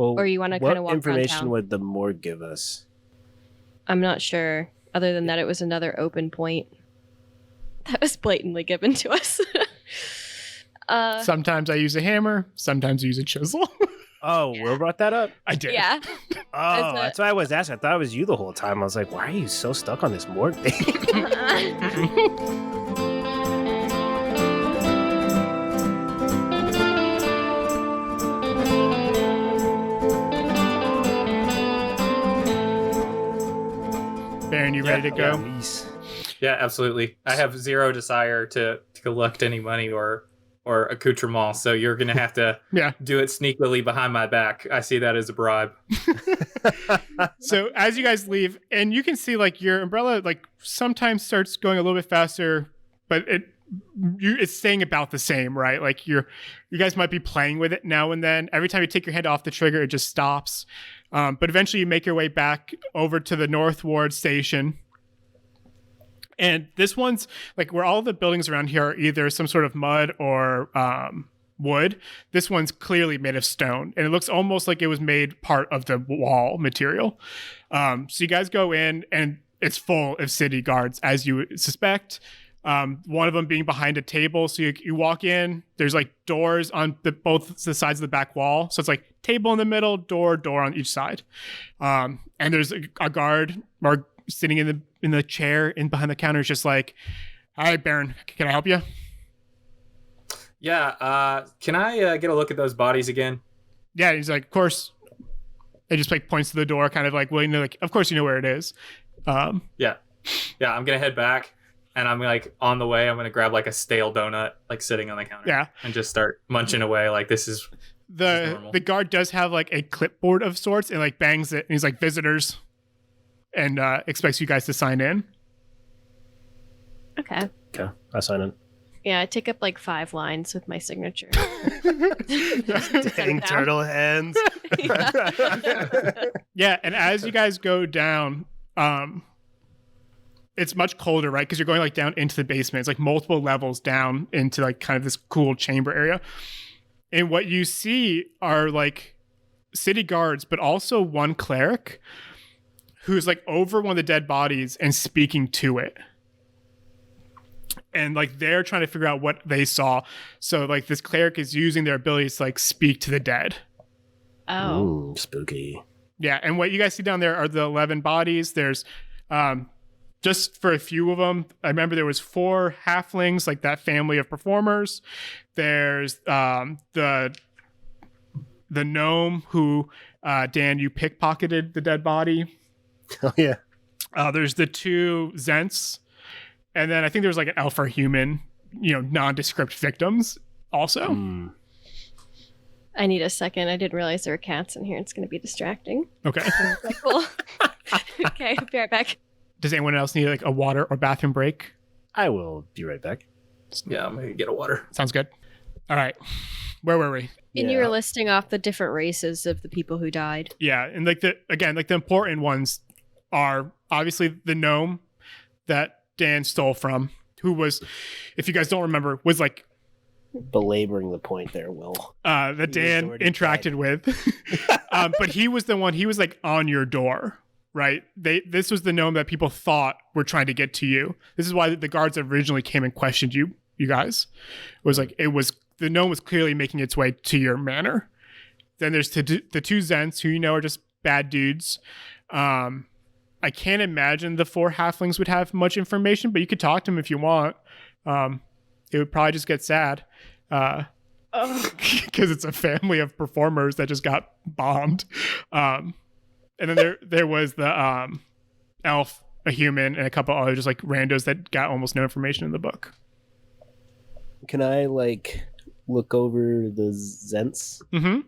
Well, or you want to kind of walk what information around town? would the morgue give us? I'm not sure. Other than that, it was another open point that was blatantly given to us. Sometimes I use a hammer. Sometimes I use a chisel. Oh, Will brought that up? I did. Yeah. Oh, that's why I was asking. I thought it was you the whole time. I was like, why are you so stuck on this morgue thing? Baron, you ready to go? Yeah, absolutely. I have zero desire to collect any money or accoutrement, so you're gonna have to do it sneakily behind my back. I see that as a bribe. So as you guys leave, and you can see like your umbrella like sometimes starts going a little bit faster, but it's staying about the same, right? Like you guys might be playing with it now and then. Every time you take your hand off the trigger, it just stops. But eventually you make your way back over to the North Ward station. And this one's like where all the buildings around here are either some sort of mud or wood. This one's clearly made of stone, and it looks almost like it was made part of the wall material. So you guys go in, and it's full of city guards, as you would suspect. One of them being behind a table. So you walk in, there's like doors on both the sides of the back wall. So it's like table in the middle, door on each side. And there's a guard or sitting in the chair in behind the counter is just like, "Hi, Baron, can I help you?" Yeah, can I get a look at those bodies again? Yeah, he's like, "Of course." He just like points to the door, kind of like willing to like, "Of course you know where it is." Yeah, I'm gonna head back, and I'm like on the way. I'm gonna grab like a stale donut, like sitting on the counter, and just start munching away. Like this is normal. The guard does have like a clipboard of sorts and like bangs it, and he's like, "Visitors," and expects you guys to sign in. Okay. I sign in. Yeah, I take up like 5 lines with my signature. Dang turtle hands. Yeah, and as you guys go down, it's much colder, right? Because you're going like down into the basement. It's like multiple levels down into like kind of this cool chamber area. And what you see are like city guards, but also one cleric who's like over one of the dead bodies and speaking to it. And like they're trying to figure out what they saw. So like this cleric is using their abilities to like speak to the dead. Oh. Ooh, spooky. Yeah, and what you guys see down there are the 11 bodies. There's just for a few of them, I remember there was 4 halflings, like that family of performers. There's the gnome who Dan, you pickpocketed the dead body. Oh yeah. There's the 2 Zents. And then I think there's like an elf or human, nondescript victims also. I need a second. I didn't realize there were cats in here. It's going to be distracting. Okay. Cool. Okay, I'll be right back. Does anyone else need like a water or bathroom break? I will be right back. Yeah, I'm gonna get a water. Sounds good. All right. Where were we? And you were listing off the different races of the people who died. Yeah, and like the important ones are obviously the gnome that Dan stole from, who was, if you guys don't remember, was like belaboring the point there, Will. That Dan interacted with. But he was the one, he was like on your door, right? This was the gnome that people thought were trying to get to you. This is why the guards originally came and questioned you guys. The gnome was clearly making its way to your manor. Then there's the 2 Zents who are just bad dudes. I can't imagine the 4 halflings would have much information, but you could talk to them if you want. It would probably just get sad. Because it's a family of performers that just got bombed. And then there was the elf, a human, and a couple other just like randos that got almost no information in the book. Can I like look over the Zents? Mm-hmm.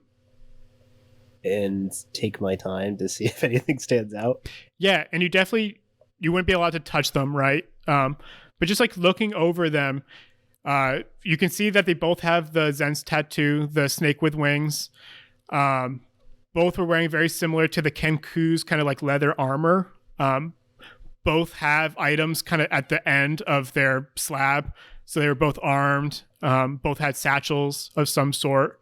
And take my time to see if anything stands out. Yeah, and you wouldn't be allowed to touch them, right? But just like looking over them, you can see that they both have the Zen's tattoo, the snake with wings. Both were wearing very similar to the Kenku's kind of like leather armor. Both have items kind of at the end of their slab. So they were both armed. Both had satchels of some sort.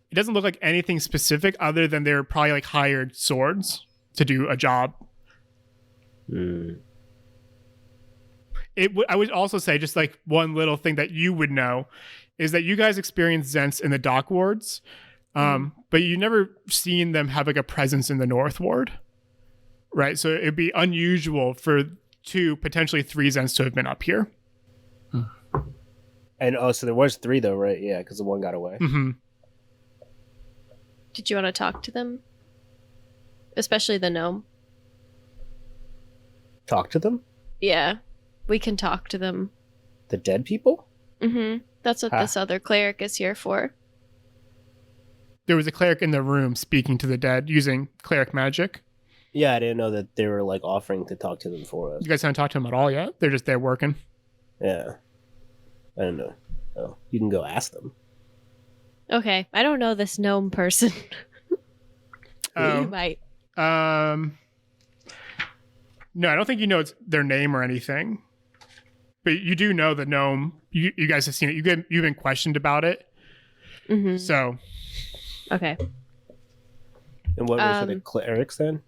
It doesn't look like anything specific other than they're probably like hired swords to do a job. I would also say just like one little thing that you would know is that you guys experience Zents in the dock wards, but you never seen them have like a presence in the North Ward, right? So it'd be unusual for 2, potentially 3 Zents to have been up here. And so there was 3 though, right? Yeah, because the one got away. Mm-hmm. Did you want to talk to them? Especially the gnome. Talk to them? Yeah, we can talk to them. The dead people? Mm-hmm. That's what this other cleric is here for. There was a cleric in the room speaking to the dead using cleric magic. Yeah, I didn't know that they were like offering to talk to them for us. You guys haven't talked to them at all yet? They're just there working. Yeah. I don't know. Oh, you can go ask them. Okay, I don't know this gnome person. You might. No, I don't think you know their name or anything. But you do know the gnome. You guys have seen it. You've been questioned about it. Mm-hmm. So. Okay. And what was it, the clerics then?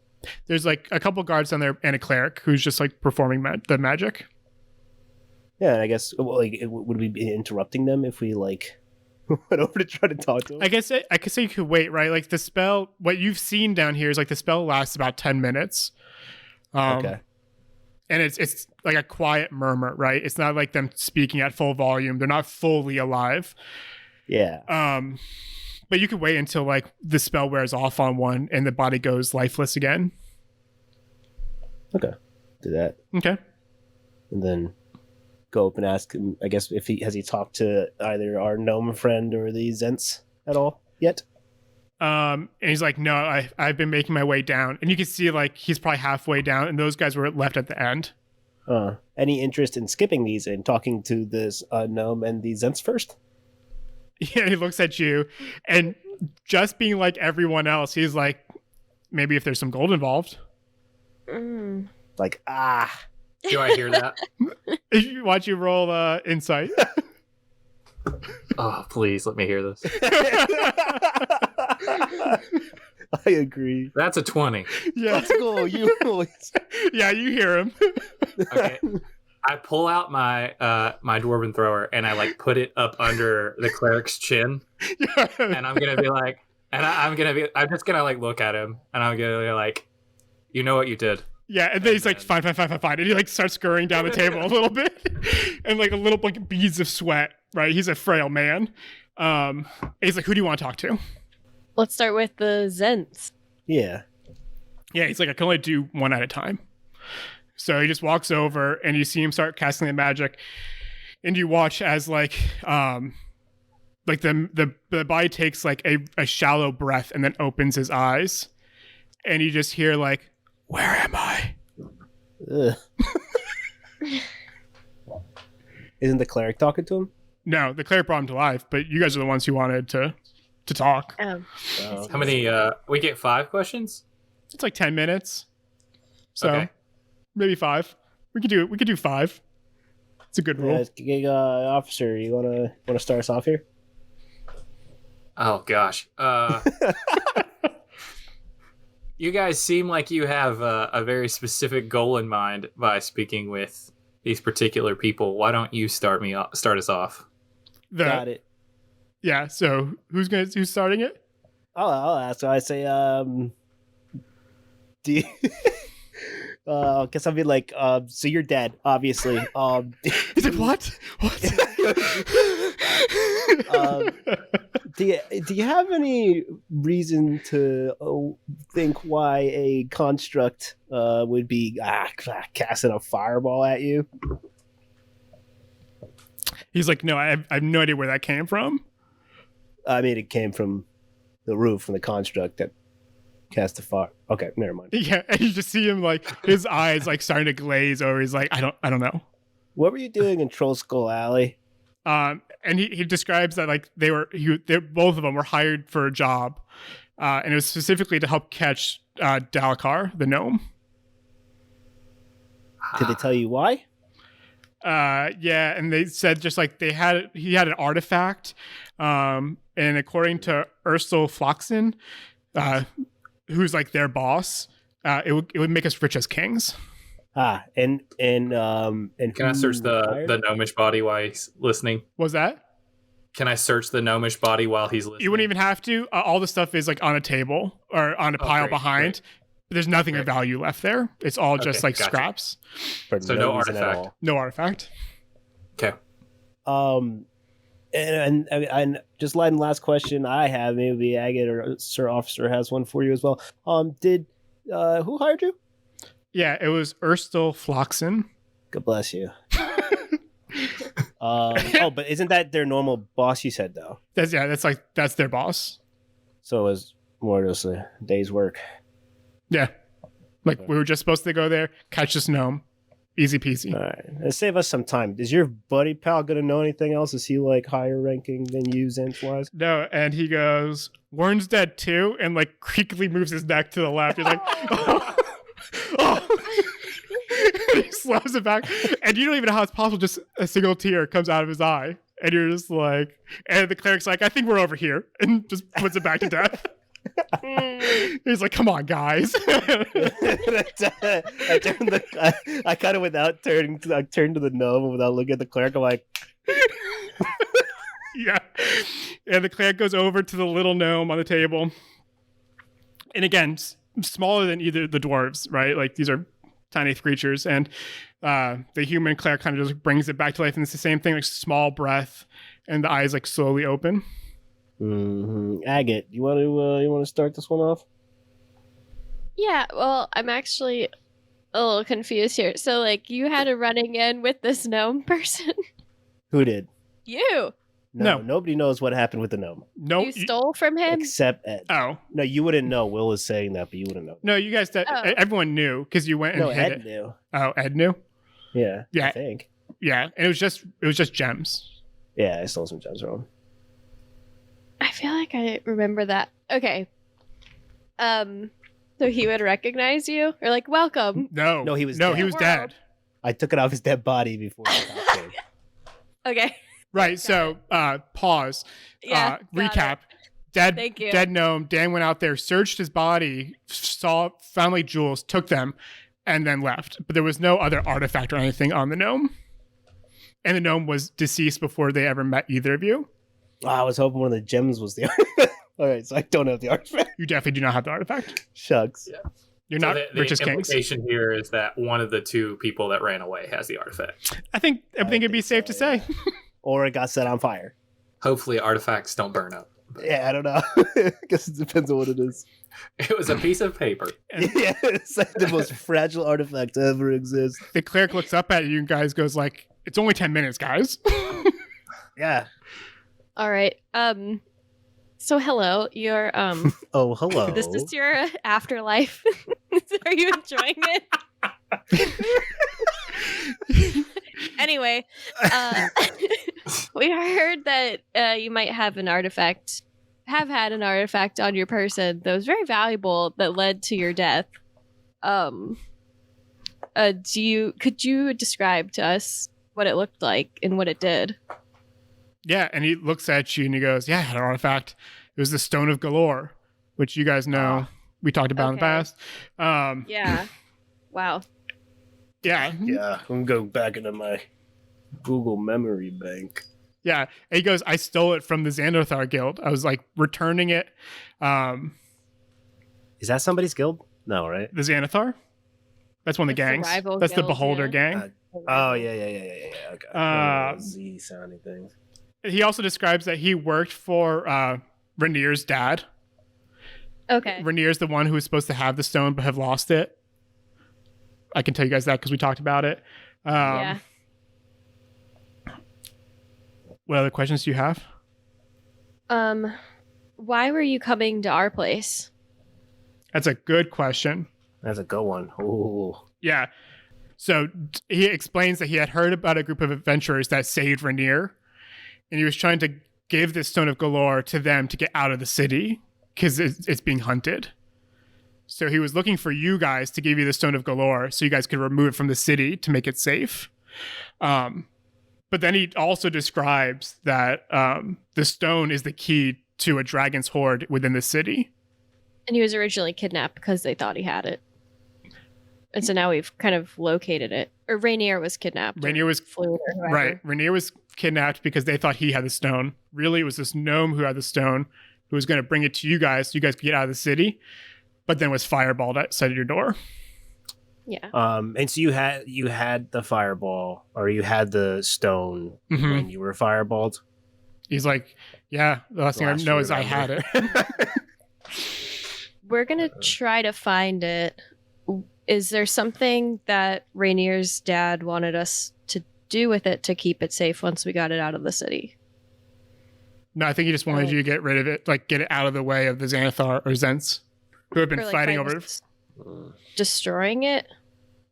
There's like a couple guards down there and a cleric who's just like performing the magic. Yeah, and I guess like would we be interrupting them if we like went over to try to talk to them? I could say you could wait, right? Like the spell, what you've seen down here is like the spell lasts about 10 minutes. Okay. And it's like a quiet murmur, right? It's not like them speaking at full volume. They're not fully alive. Yeah. But you could wait until like the spell wears off on one and the body goes lifeless again. Okay. Do that. Okay. And then go up and ask him, I guess, if he talked to either our gnome friend or the Zents at all yet. And he's like, no, I've been making my way down. And you can see like he's probably halfway down and those guys were left at the end. Any interest in skipping these and talking to this gnome and the Zents first? Yeah, he looks at you and just being like everyone else, he's like, maybe if there's some gold involved. Like, Do I hear that? Watch you roll insight. Oh, please let me hear this. I agree. That's a 20. Yeah. Let's go. You always. Yeah, you hear him. Okay. I pull out my my dwarven thrower and I like put it up under the cleric's chin. Yeah. And I'm gonna be like, I'm just gonna like look at him and I'm gonna be like, you know what you did. Yeah, and then he's like, fine. And he like starts scurrying down the table a little bit. And like a little like beads of sweat, right? He's a frail man. And he's like, who do you want to talk to? Let's start with the Zents. Yeah. Yeah, he's like, I can only do one at a time. So he just walks over and you see him start casting the magic. And you watch as like the body takes like a shallow breath and then opens his eyes. And you just hear like, where am I? Isn't the cleric talking to him? No, the cleric brought him to life, but you guys are the ones who wanted to talk. How many? We get 5 questions. It's like 10 minutes. So Okay. maybe 5. We could do 5. It's a good rule. Officer, you wanna start us off here? Oh gosh. You guys seem like you have a very specific goal in mind by speaking with these particular people. Why don't you start us off? Got it. Yeah. So who's starting it? I'll ask. I say, do you? Guess I'll be like, so you're dead, obviously. Is it what? Do you have any reason to think why a construct would be casting a fireball at you? He's like, no, I have no idea where that came from. I mean, it came from the roof from the construct that cast the fire. Okay, never mind. Yeah, and you just see him like his eyes like starting to glaze over. He's like, I don't know. What were you doing in Troll Skull Alley? And he describes that like they both of them were hired for a job, and it was specifically to help catch Dalakar, the gnome. Did they tell you why? Yeah, and they said just like he had an artifact And according to Ursel Floxen, who's like their boss, it would make us rich as kings. And can I search the gnomish body while he's listening? What's that? Can I search the gnomish body while he's listening? You wouldn't even have to. All the stuff is like on a table or on a pile behind. Great. There's nothing of value left there. It's all just like scraps. So no artifact. No artifact. Okay. And just last question I have, maybe Agate or Sir Officer has one for you as well. Who hired you? Yeah, it was Ursel Floxen. God bless you. But isn't that their normal boss? You said though. That's their boss. So it was more just a day's work. Yeah, we were just supposed to go there, catch this gnome, easy peasy. All right, and save us some time. Is your buddy pal gonna know anything else? Is he like higher ranking than you, Zant-wise? No, and he goes, "Warren's dead too," and like creakily moves his neck to the left. He's like, "Oh." He slams it back, and you don't even know how it's possible. Just a single tear comes out of his eye, and you're just like, and the cleric's like, "I think we're over here," and just puts it back to death. He's like, "Come on, guys." I kind of without turning to the gnome without looking at the cleric. I'm like, yeah. And the cleric goes over to the little gnome on the table, and again, smaller than either the dwarves, right? Like these are tiny creatures, and the human cleric kind of just brings it back to life, and it's the same thing, like small breath, and the eyes like slowly open. Mm-hmm. Agate, you want to start this one off? Yeah, well, I'm actually a little confused here. So, like, you had a running in with this gnome person? Who did? You. No, nobody knows what happened with the gnome. No, you stole from him? Except Ed. Oh. No, you wouldn't know. Will was saying that, but you wouldn't know. No, you guys, everyone knew because you went and hid Ed knew. Oh, Ed knew? Yeah. Yeah. I think. Yeah, and it was just gems. Yeah, I stole some gems from him. I feel like I remember that. Okay. So he would recognize you? Or like, welcome. No, he was dead. He was dead. I took it off his dead body before I got him. Okay. Right, so pause. Yeah, recap. Dead gnome. Dan went out there, searched his body, found like jewels, took them, and then left. But there was no other artifact or anything on the gnome. And the gnome was deceased before they ever met either of you. I was hoping one of the gems was the artifact. All right, so I don't have the artifact. You definitely do not have the artifact. Shucks. Yeah. You're not rich as kings. The implication here is that one of the two people that ran away has the artifact. I think it'd be safe to say. Or it got set on fire. Hopefully artifacts don't burn up. Yeah, I don't know. I guess it depends on what it is. It was a piece of paper. Yeah, it's like the most fragile artifact to ever exist. The cleric looks up at you and guys goes like, "It's only 10 minutes, guys." Yeah. All right. So hello. You're Oh, hello. This is your afterlife. Are you enjoying it? Anyway, we heard that you might have had an artifact on your person that was very valuable that led to your death. Could you describe to us what it looked like and what it did? Yeah, and he looks at you and he goes, "Yeah, I had an artifact. It was the Stone of Galore, which you guys know we talked about in the past." Yeah. Wow. Yeah. Yeah, I'm going back into my Google memory bank. Yeah, and he goes, "I stole it from the Xanathar Guild. I was like returning it." Is that somebody's guild? No, right? The Xanathar? That's one of the gangs. That's the Beholder gang. Yeah. Okay. Z sounding things. He also describes that he worked for Rainier's dad. Okay. Rainier's the one who was supposed to have the stone but have lost it. I can tell you guys that because we talked about it. Yeah. What other questions do you have? Why were you coming to our place? That's a good question. That's a good one. Ooh. Yeah. So he explains that he had heard about a group of adventurers that saved Rainier, and he was trying to give this Stone of Galore to them to get out of the city because it's being hunted. So he was looking for you guys to give you the Stone of Galore so you guys could remove it from the city to make it safe. But But then he also describes that the stone is the key to a dragon's hoard within the city. And he was originally kidnapped because they thought he had it. And so now we've kind of located it. Or Rainier was kidnapped. Rainier was right. Rainier was kidnapped because they thought he had the stone. Really, it was this gnome who had the stone, who was going to bring it to you guys so you guys could get out of the city, but then was fireballed outside of your door. Yeah. And so you had the fireball, or you had the stone when you were fireballed. He's like, yeah. The last thing I know is I had it. We're gonna try to find it. Is there something that Rainier's dad wanted us to do with it to keep it safe once we got it out of the city? No, I think he just wanted you to get rid of it, like get it out of the way of the Xanathar or Zents who have been fighting over it. Destroying it?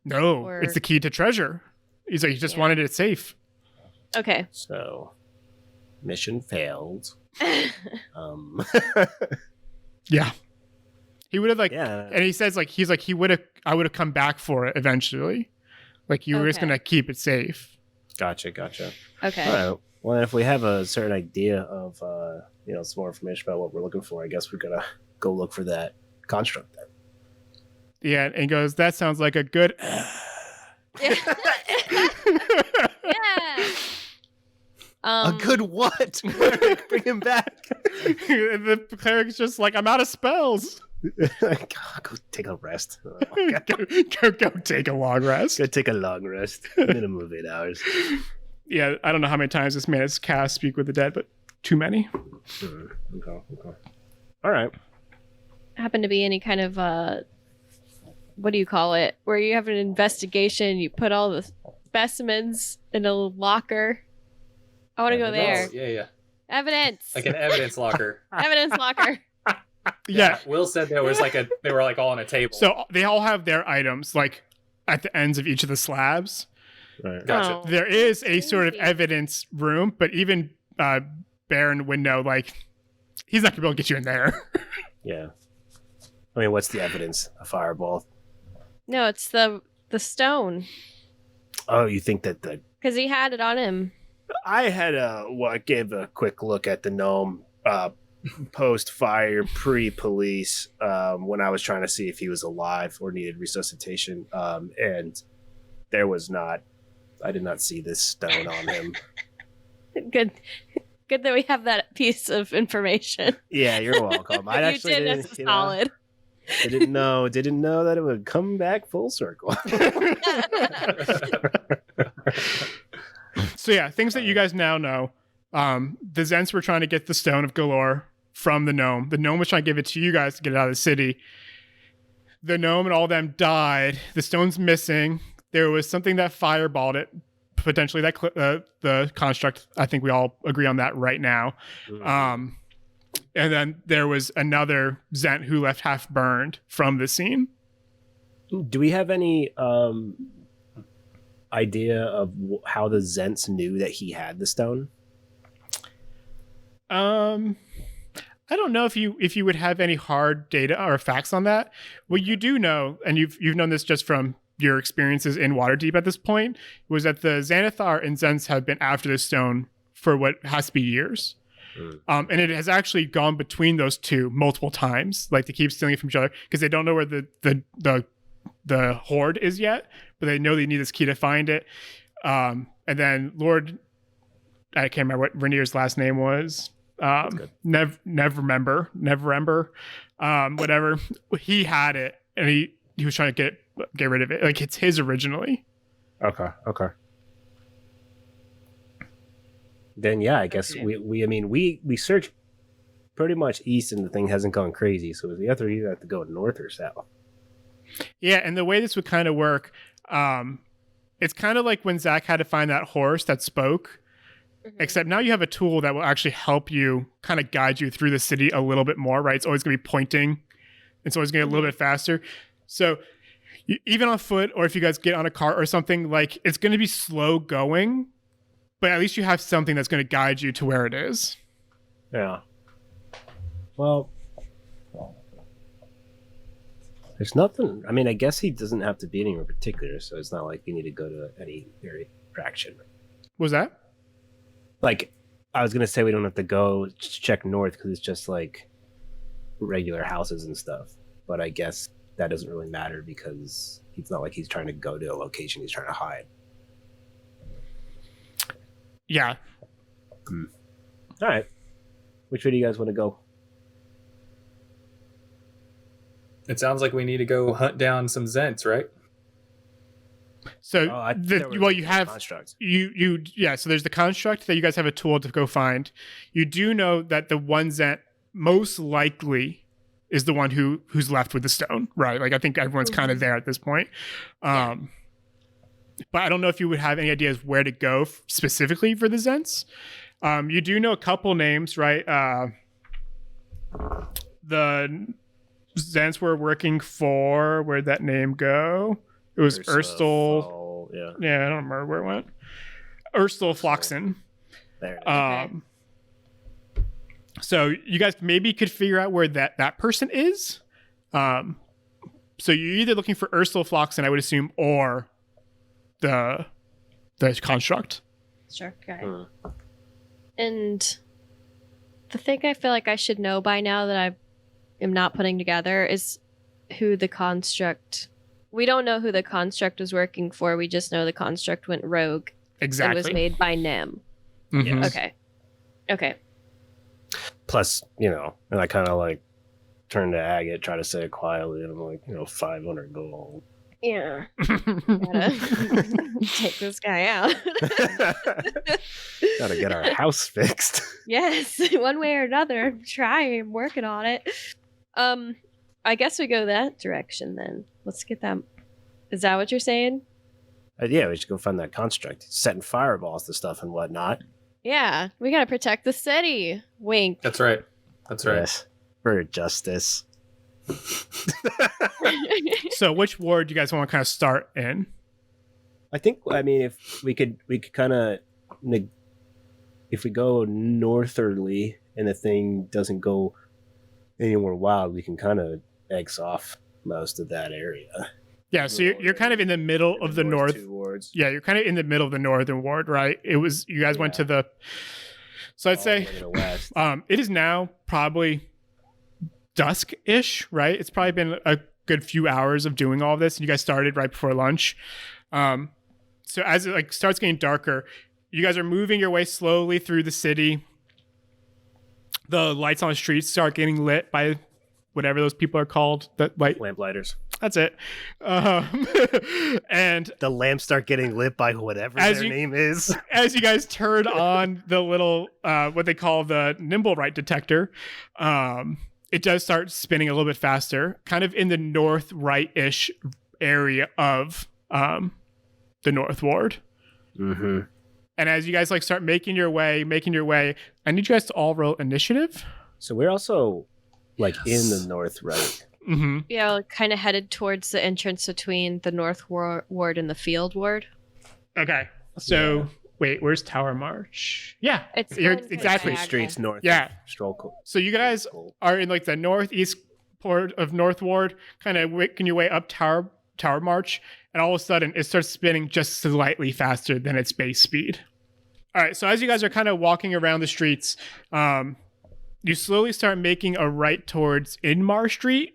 No, it's the key to treasure. He's like, he just wanted it safe. Okay. So, mission failed. Yeah. He would have and he says I would have come back for it eventually. Like you were just going to keep it safe. Gotcha. Okay. All right. Well, if we have a certain idea of, some more information about what we're looking for, I guess we're going to go look for that construct then. Yeah. And he goes, that sounds like a good. Yeah. A good what? Cleric, bring him back. The cleric's just like, I'm out of spells. Go take a rest. Go take a long rest. Go take a long rest. Minimum of 8 hours. Yeah, I don't know how many times this man has cast Speak with the Dead, but too many. Okay. All right. Happen to be any kind of what do you call it? Where you have an investigation, you put all the specimens in a locker. I want to go there. Yeah. Evidence. Like an evidence locker. Evidence locker. Yeah. Will said they were like all on a table. So they all have their items like at the ends of each of the slabs. Right. Gotcha. There is a sort of evidence room, but even Baron would know, like, he's not going to be able to get you in there. Yeah. I mean, what's the evidence? A fireball? No, it's the stone. Oh, you think that the... Because he had it on him. I had gave a quick look at the gnome post-fire, pre-police, when I was trying to see if he was alive or needed resuscitation, and there was not. I did not see this stone on him. Good that we have that piece of information. Yeah, you're welcome. I actually didn't know that it would come back full circle. So yeah, things that you guys now know. The Zents were trying to get the Stone of Galore from the gnome. The gnome was trying to give it to you guys to get it out of the city. The gnome and all of them died. The stone's missing. There was something that fireballed it, potentially the construct. I think we all agree on that right now. Mm-hmm. And then there was another Zent who left half burned from the scene. Do we have any idea of how the Zents knew that he had the stone? I don't know if you would have any hard data or facts on that. What you do know, and you've known this just from your experiences in Waterdeep at this point, was that the Xanathar and Zents have been after this stone for what has to be years. And it has actually gone between those two multiple times. Like, they keep stealing it from each other because they don't know where the hoard is yet, but they know they need this key to find it. And then Lord, I can't remember what Rainier's last name was. Neverember, whatever. He had it, and he was trying to get rid of it. Like, it's his originally. Okay. Then yeah, I guess we searched pretty much east, and the thing hasn't gone crazy. So we either have to go north or south. Yeah, and the way this would kind of work, it's kind of like when Zach had to find that horse that spoke. Except now you have a tool that will actually help you kind of guide you through the city a little bit more, right? It's always going to be pointing. It's always going to get a little bit faster. So even on foot, or if you guys get on a cart or something, like, it's going to be slow going, but at least you have something that's going to guide you to where it is. Yeah. Well, there's nothing. I mean, I guess he doesn't have to be anywhere particular, so it's not like you need to go to any area fraction. Was that? Like, I was gonna say we don't have to go check north because it's just like regular houses and stuff. But I guess that doesn't really matter because it's not like he's trying to go to a location he's trying to hide. Yeah. All right. Which way do you guys want to go? It sounds like we need to go hunt down some Zents, right? So you have constructs. So there's the construct that you guys have a tool to go find. You do know that the one Zent most likely is the one who's left with the stone, right? Like I think everyone's kind of there at this point. But I don't know if you would have any ideas where to go specifically for the Zents. You do know a couple names, right? The Zents were working for, where'd that name go? It was Erstal. Yeah, I don't remember where it went. Erstal Floxen. There. So you guys maybe could figure out where that person is. So you're either looking for Erstal Floxen, I would assume, or the construct. Sure. Okay. And the thing I feel like I should know by now that I am not putting together is who the construct. We don't know who the construct was working for. We just know the construct went rogue. Exactly. It was made by Nim. Mm-hmm. Okay. Plus, and I kind of like turned to Agate, try to say it quietly, and I'm like, 500 gold. Yeah. Gotta take this guy out. Gotta get our house fixed. Yes, one way or another. I'm working on it. I guess we go that direction then. Let's get that. Is that what you're saying? Yeah, we should go find that construct. Setting fireballs to stuff and whatnot. Yeah, we gotta protect the city. Wink. That's right. Yes, for justice. So which ward do you guys want to kind of start in? If we could kind of, if we go northerly and the thing doesn't go anywhere wild, we can kind of X off most of that area. Yeah, so you're kind of in the middle of the north. Yeah, you're kind of in the middle of the northern ward, right? It was you guys went to the. So I'd say, it is now probably dusk-ish, right? It's probably been a good few hours of doing all of this, and you guys started right before lunch. So as it starts getting darker, you guys are moving your way slowly through the city. The lights on the streets start getting lit by whatever those people are called. Lamplighters. That's it. And the lamps start getting lit by whatever their name is. As you guys turn on the little, what they call the nimble right detector, it does start spinning a little bit faster, kind of in the north right-ish area of the North Ward. Mm-hmm. And as you guys start making your way, I need you guys to all roll initiative. So we're also in the north right. Mm-hmm. Yeah, kind of headed towards the entrance between the North Ward and the Field Ward. Okay, so wait, where's Tower March? Yeah, you're exactly streets north. Yeah, Stroll. So you guys are in the northeast port of North Ward, kind of working your way up Tower March, and all of a sudden it starts spinning just slightly faster than its base speed. All right, so as you guys are kind of walking around the streets, you slowly start making a right towards Inmar Street.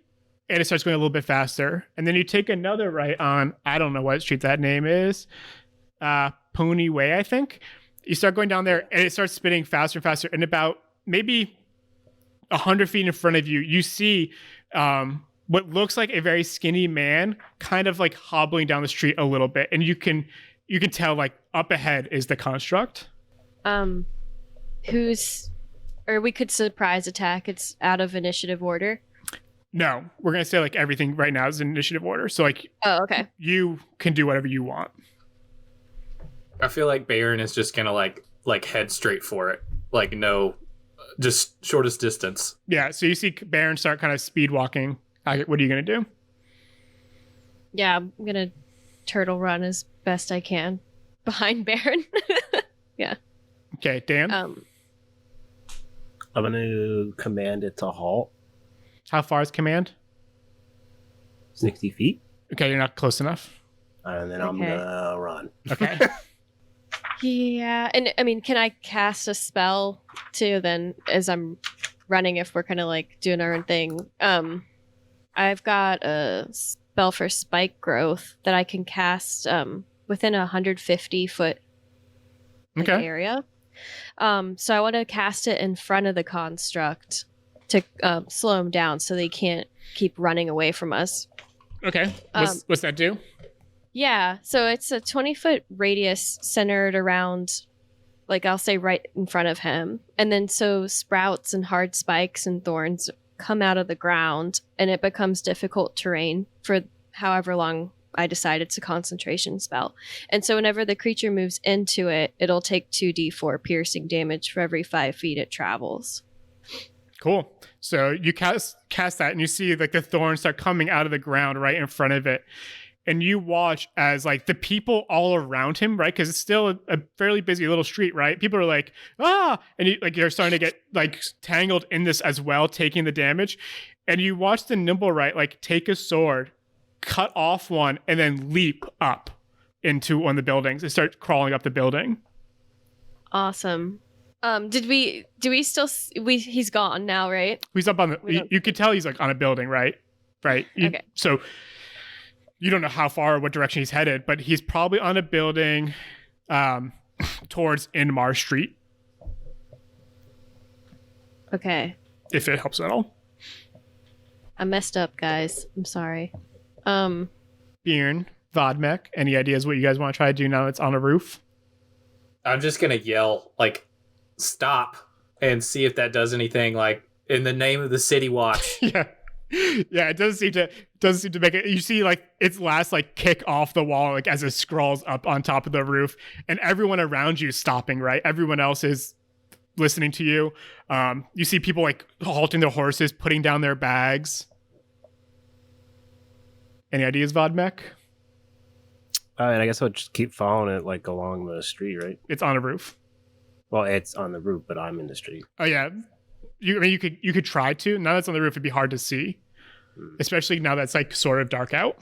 And it starts going a little bit faster. And then you take another right on, I don't know what street that name is, Pony Way, I think. You start going down there, and it starts spinning faster and faster. And about maybe 100 feet in front of you, you see what looks like a very skinny man kind of hobbling down the street a little bit. And you can tell up ahead is the construct. Or we could surprise attack. It's out of initiative order. No, we're going to say everything right now is in initiative order. So oh, okay. You can do whatever you want. I feel like Baron is just going to head straight for it. No, just shortest distance. Yeah. So you see Baron start kind of speed walking. What are you going to do? Yeah, I'm going to turtle run as best I can behind Baron. Yeah. Okay, Dan? I'm going to command it to halt. How far is command? 60 feet. Okay, you're not close enough. And then I'm going to run. Okay. Yeah, and I mean, can I cast a spell too? Then, as I'm running, if we're kind of like doing our own thing, I've got a spell for spike growth that I can cast within 150-foot area. So I want to cast it in front of the construct to slow them down so they can't keep running away from us. Okay. What's that do? Yeah, so it's a 20-foot radius centered around, like, I'll say right in front of him. And then so sprouts and hard spikes and thorns come out of the ground, and it becomes difficult terrain for however long I decide it's a concentration spell. And so whenever the creature moves into it, it'll take 2d4 piercing damage for every 5 feet it travels. Cool. So you cast that, and you see like the thorns start coming out of the ground right in front of it. And you watch as like the people all around him, right? Because it's still a fairly busy little street, right? People are like, ah, and you're starting to get like tangled in this as well, taking the damage. And you watch the nimble right, like take a sword, cut off one, and then leap up into one of the buildings and start crawling up the building. Awesome. Do we still he's gone now, right? He's up on the you could tell he's like on a building, right? Okay. So you don't know how far or what direction he's headed, but he's probably on a building towards Inmar Street. Okay. If it helps at all. I messed up, guys. I'm sorry. Bjorn, Vodmek, any ideas what you guys want to try to do now it's on a roof? I'm just going to yell, like, stop, and see if that does anything, like, in the name of the City Watch. Yeah, it doesn't seem to make it. You see, like, its last like kick off the wall, like as it scrolls up on top of the roof, and everyone around you is stopping. Right, everyone else is listening to you. You see people like halting their horses, putting down their bags. Any ideas, Vodmek? And I guess I'll just keep following it like along the street, right? It's on a roof. Well, it's on the roof, but I'm in the street. Oh yeah, you could try to. Now that's on the roof, it'd be hard to see. Especially now that's like sort of dark out.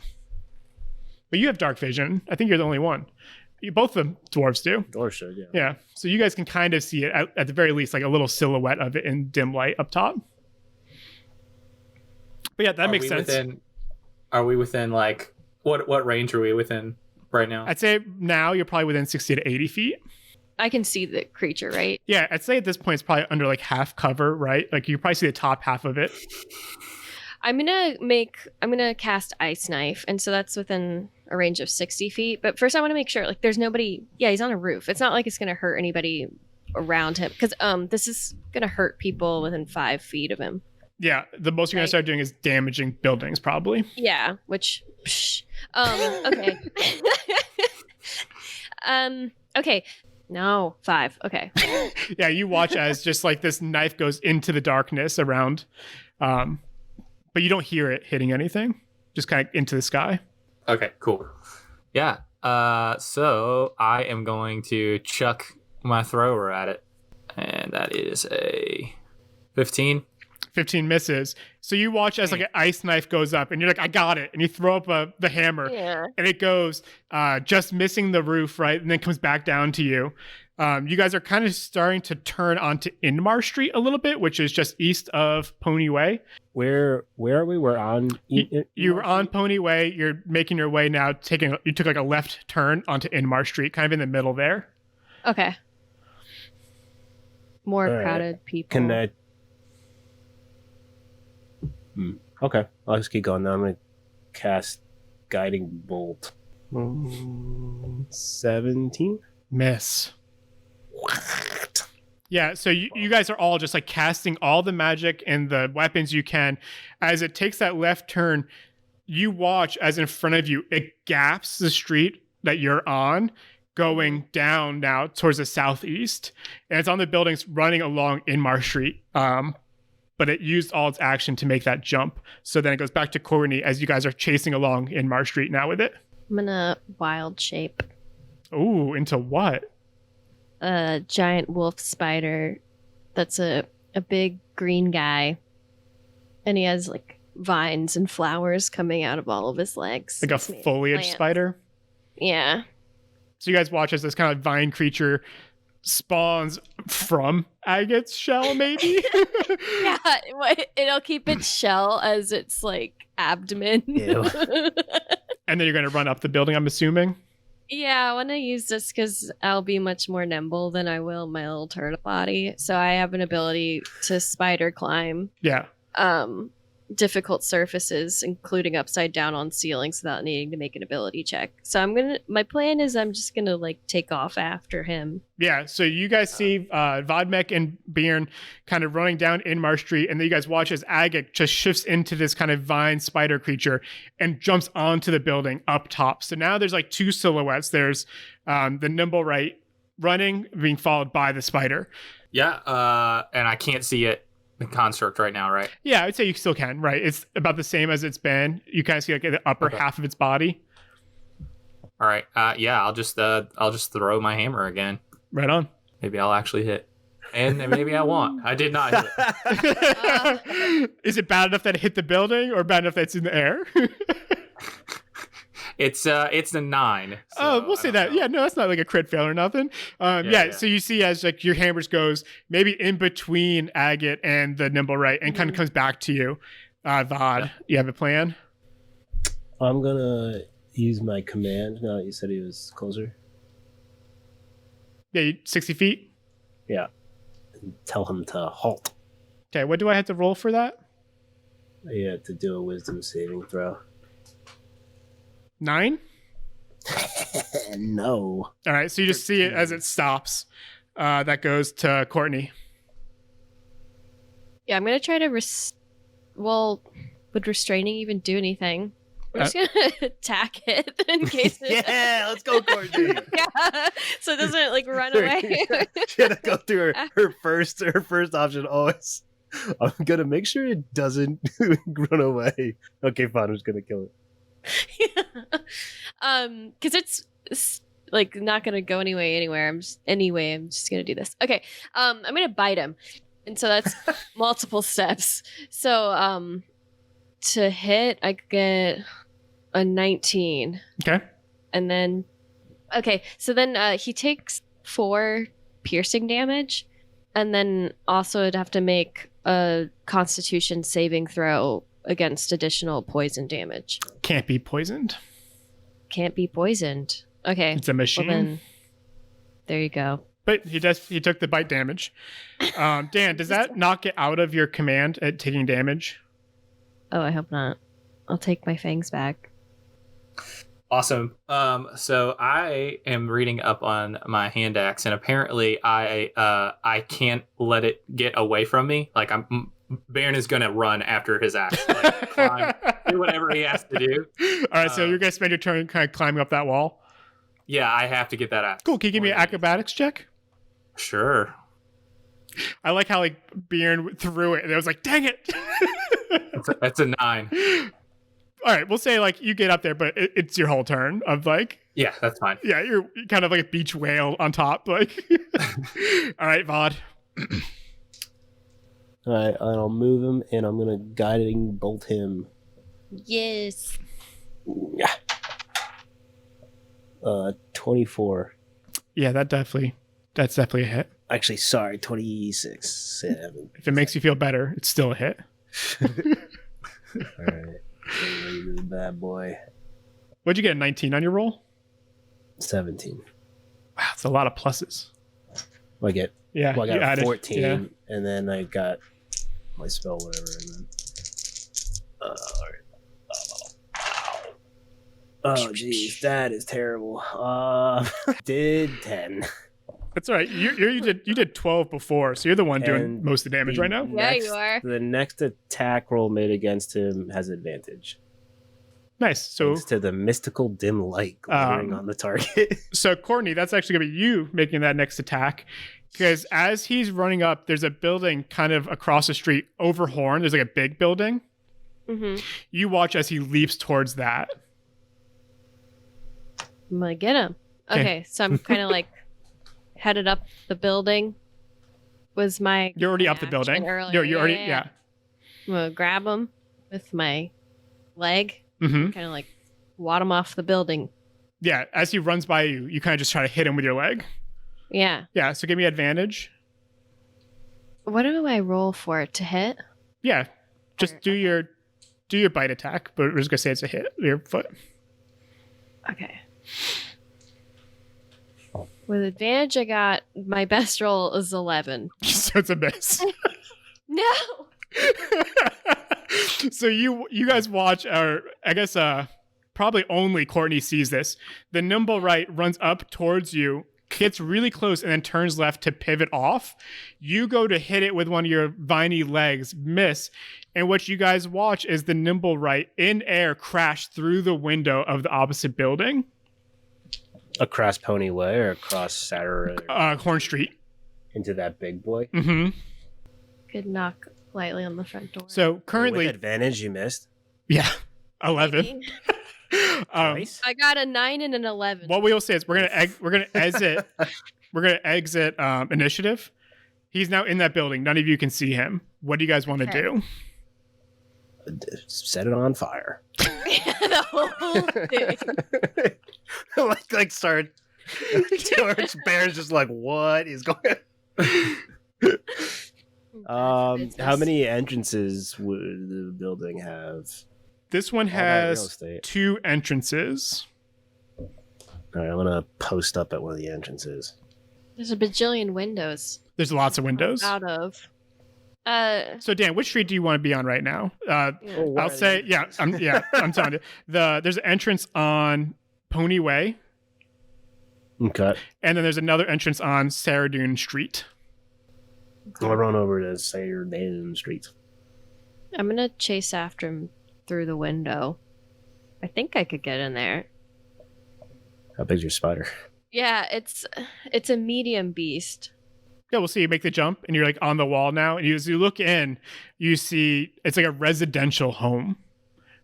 But you have dark vision. I think you're the only one. Both the dwarves do. Dwarves should, yeah. Yeah. So you guys can kind of see it at the very least, like a little silhouette of it in dim light up top. But yeah, that makes sense. Are we within like what range are we within right now? I'd say now you're probably within 60 to 80 feet. I can see the creature, right? Yeah, I'd say at this point it's probably under like half cover, right? Like you probably see the top half of it. I'm gonna cast Ice Knife, and so that's within a range of 60 feet. But first I want to make sure like there's nobody. Yeah, he's on a roof. It's not like it's gonna hurt anybody around him, because this is gonna hurt people within 5 feet of him. Yeah, the most you're gonna start doing is damaging buildings, probably. Yeah, which okay. Okay. No, 5. Okay. Yeah, you watch as just like this knife goes into the darkness around, but you don't hear it hitting anything, just kind of into the sky. Okay, cool. Yeah, so I am going to chuck my thrower at it, and that is a 15. 15 misses. So you watch as like an ice knife goes up, and you're like, I got it. And you throw up the hammer, and it goes just missing the roof, right? And then comes back down to you. You guys are kind of starting to turn onto Inmar Street a little bit, which is just east of Pony Way. Where are we? We're on. You were on Pony Way. You're making your way now. You took like a left turn onto Inmar Street, kind of in the middle there. Okay. More crowded people. Can I? Okay, I'll just keep going now. I'm going to cast Guiding Bolt. 17? Miss. What? Yeah, so you guys are all just like casting all the magic and the weapons you can. As it takes that left turn, you watch as in front of you, it gaps the street that you're on, going down now towards the southeast. And it's on the buildings running along Inmar Street. But it used all its action to make that jump. So then it goes back to Courtney as you guys are chasing along Inmar Street now with it. I'm gonna wild shape. Ooh, into what? A giant wolf spider that's a big green guy. And he has like vines and flowers coming out of all of his legs. Like a foliage spider? Yeah. So you guys watch as this kind of vine creature spawns from Agate's shell, maybe? Yeah, it'll keep its shell as its like abdomen. Ew. And then you're going to run up the building, I'm assuming? Yeah, I want to use this because I'll be much more nimble than I will my little turtle body. So I have an ability to spider climb. Yeah. Difficult surfaces, including upside down on ceilings without needing to make an ability check. So my plan is I'm just gonna like take off after him. Yeah, so you guys see Vodmek and Bjorn kind of running down Inmar Street, and then you guys watch as Agate just shifts into this kind of vine spider creature and jumps onto the building up top. So now there's like two silhouettes. There's the nimble right running, being followed by the spider. Yeah, and I can't see it. The construct right now, right? Yeah, I would say you still can, right? It's about the same as it's been. You kind of see like the upper half of its body. All right. Yeah, I'll just throw my hammer again. Right on. Maybe I'll actually hit. And maybe I won't. I did not hit it. Is it bad enough that it hit the building or bad enough that it's in the air? It's a 9. So we'll say that. Know. Yeah, no, that's not like a crit fail or nothing. Yeah. So you see as like your hammers goes maybe in between Agate and the nimble right and kind of comes back to you. Vod, you have a plan? I'm gonna use my command now that you said he was closer. Yeah, 60 feet? Yeah. And tell him to halt. Okay, what do I have to roll for that? You have to do a wisdom saving throw. 9? No. All right, so you just 13. See it as it stops. That goes to Courtney. Yeah, I'm going to try to... would restraining even do anything? I'm just going to attack it in case... Yeah, let's go, Courtney. Yeah, so it doesn't, like, run away. She had to go through her first option always. I'm going to make sure it doesn't run away. Okay, fine, I'm just going to kill it. Because it's like not gonna go anywhere. I'm just gonna do this. Okay, I'm gonna bite him, and so that's multiple steps. So to hit, I get a 19. Okay, and then so then he takes 4 piercing damage, and then also I'd have to make a Constitution saving throw against additional poison damage. Can't be poisoned. Okay. It's a machine. Well then, there you go. But he took the bite damage. Dan, does that knock it out of your command at taking damage? Oh, I hope not. I'll take my fangs back. Awesome. So I am reading up on my hand axe, and apparently I can't let it get away from me. Like Baron is going to run after his axe, like climb, do whatever he has to do. All right, so you're going to spend your turn kind of climbing up that wall? Yeah, I have to get that axe. Cool. Can you give me an acrobatics check? Sure. I like how like Baron threw it, and it was like, dang it. That's a 9. All right, we'll say like you get up there, but it's your whole turn of like... Yeah, that's fine. Yeah, you're kind of like a beach whale on top. Like, all right, Vod. All right, I'll move him, and I'm gonna guiding bolt him. Yes. Yeah. 24. Yeah, that's definitely a hit. Actually, sorry, 26. 7. If it makes you feel better, it's still a hit. All right, this bad boy. What'd you get? 19 on your roll? 17. Wow, it's a lot of pluses. I get. Yeah, well, I got a 14, yeah. And then I got my spell, whatever, and then. Oh, geez, that is terrible. Did 10. That's all right. You did 12 before, so you're the one doing most of the damage right now. Yeah, you are. The next attack roll made against him has advantage. Nice. So thanks to the mystical dim light glittering on the target. So Courtney, that's actually gonna be you making that next attack. Because as he's running up, there's a building kind of across the street over Horn. There's like a big building. Mm-hmm. You watch as he leaps towards that. I'm gonna get him. Okay, so I'm kind of like headed up the building. Was my You're already up the building. Earlier. You're already yeah. I'm gonna grab him with my leg. Mm-hmm. Kind of like wad him off the building. Yeah, as he runs by you, you kind of just try to hit him with your leg. Yeah. Yeah, so give me advantage. What do I roll for to hit? Yeah, just do your bite attack, but we're just gonna say it's a hit. Your foot. Okay. With advantage, I got my best roll is 11. So it's a miss. No. So you guys watch, or I guess probably only Courtney sees this. The nimble right runs up towards you, gets really close, and then turns left to pivot off. You go to hit it with one of your viney legs, miss, and what you guys watch is the nimble right in air crash through the window of the opposite building. Across Pony Way or across Saturday? Horn Street. Into that big boy? Mm-hmm. Could knock lightly on the front door. So currently... With advantage, you missed? Yeah, 11. Nice. I got a 9 and an 11. What we will say is we're gonna exit initiative. He's now in that building. None of you can see him. What do you guys want to do? Set it on fire. The whole thing. like start. George Bear's just like, what is going on? How many entrances would the building have? This one has 2 entrances. All right, I'm gonna post up at one of the entrances. There's a bajillion windows. There's lots of windows. Out of. So Dan, which street do you want to be on right now? I'll say, I'm telling you. There's an entrance on Pony Way. Okay. And then there's another entrance on Saradoon Street. I'll run over to Saradoon Street. I'm gonna chase after him through the window. I think I could get in there. How big's your spider? Yeah, it's a medium beast. Yeah, we'll see. You make the jump, and you're like on the wall now. And as you look in, you see it's like a residential home,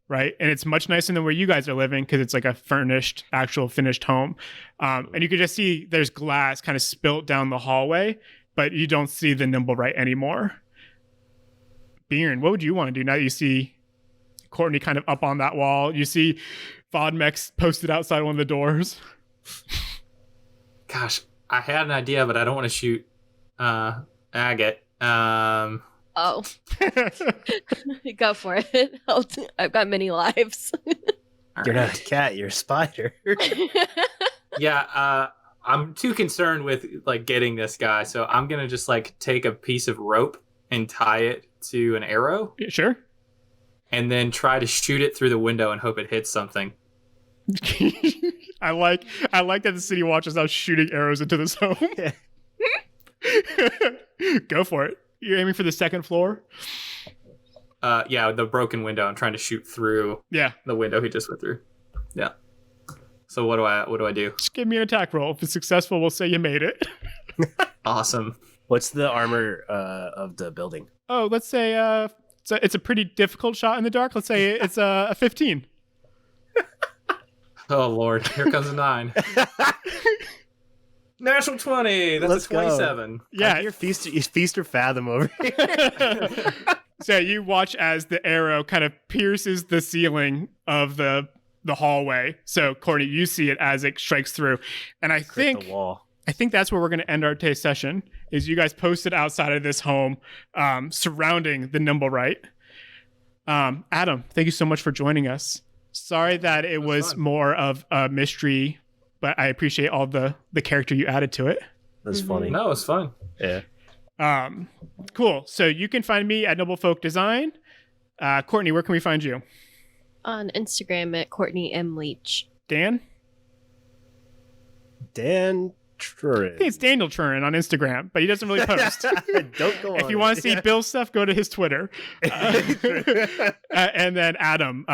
right? And it's much nicer than where you guys are living because it's like a furnished, actual finished home. And you can just see there's glass kind of spilt down the hallway, but you don't see the nimble right anymore. Bjorn, what would you want to do now that you see Courtney kind of up on that wall? You see Vodmex posted outside one of the doors. Gosh, I had an idea, but I don't want to shoot Agate. Oh. Go for it. I've got many lives. You're not a cat, you're a spider. Yeah, I'm too concerned with like getting this guy, so I'm gonna just like take a piece of rope and tie it to an arrow. Sure. And then try to shoot it through the window and hope it hits something. I like that the city watch is now shooting arrows into this home. Yeah. Go for it. You're aiming for the second floor? Yeah, the broken window. I'm trying to shoot through the window he just went through. Yeah. So what do I do? Just give me an attack roll. If it's successful, we'll say you made it. Awesome. What's the armor of the building? Oh, let's say it's a pretty difficult shot in the dark. Let's say it's a 15. Oh Lord, here comes a 9. Natural 20. That's Let's a 27. Go. Yeah, you're feast or fathom over here. So you watch as the arrow kind of pierces the ceiling of the hallway. So Courtney, you see it as it strikes through, and I think that's where we're going to end our today's session. Is you guys posted outside of this home, surrounding the nimble right. Adam, thank you so much for joining us. Sorry that it was more of a mystery, but I appreciate all the character you added to it. That's funny. No, it's fun. Yeah. Cool. So you can find me at Noble Folk Design. Courtney, where can we find you? On Instagram at Courtney M. Leach. Dan Truran. I think it's Daniel Truran on Instagram, but he doesn't really post. Don't go on. If you want to see Bill's stuff, go to his Twitter. And then Adam,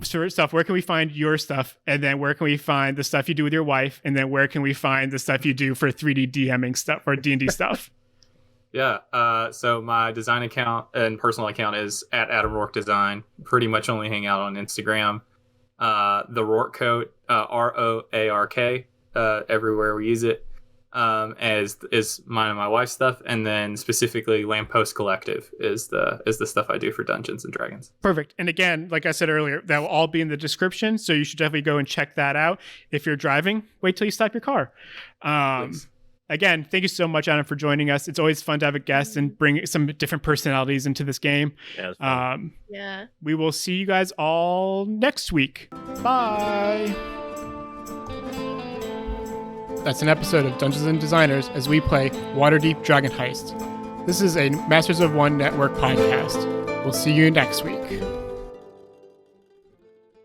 stuff. Where can we find your stuff? And then where can we find the stuff you do with your wife? And then where can we find the stuff you do for 3D DMing stuff or D&D stuff? Yeah. So my design account and personal account is at Adam Roark Design. Pretty much only hang out on Instagram. The Roark code, ROARK, everywhere we use it. as is mine and my wife's stuff, and then specifically Lamppost Collective is the stuff I do for Dungeons and Dragons. Perfect. And again, like I said earlier, that will all be in the description, so you should definitely go and check that out. If you're driving, wait till you stop your car. Again, thank you so much, Adam, for joining us. It's always fun to have a guest and bring some different personalities into this game. Yeah. We will see you guys all next week. Bye. That's an episode of Dungeons and Designers as we play Waterdeep Dragon Heist. This is a Masters of One Network podcast. We'll see you next week.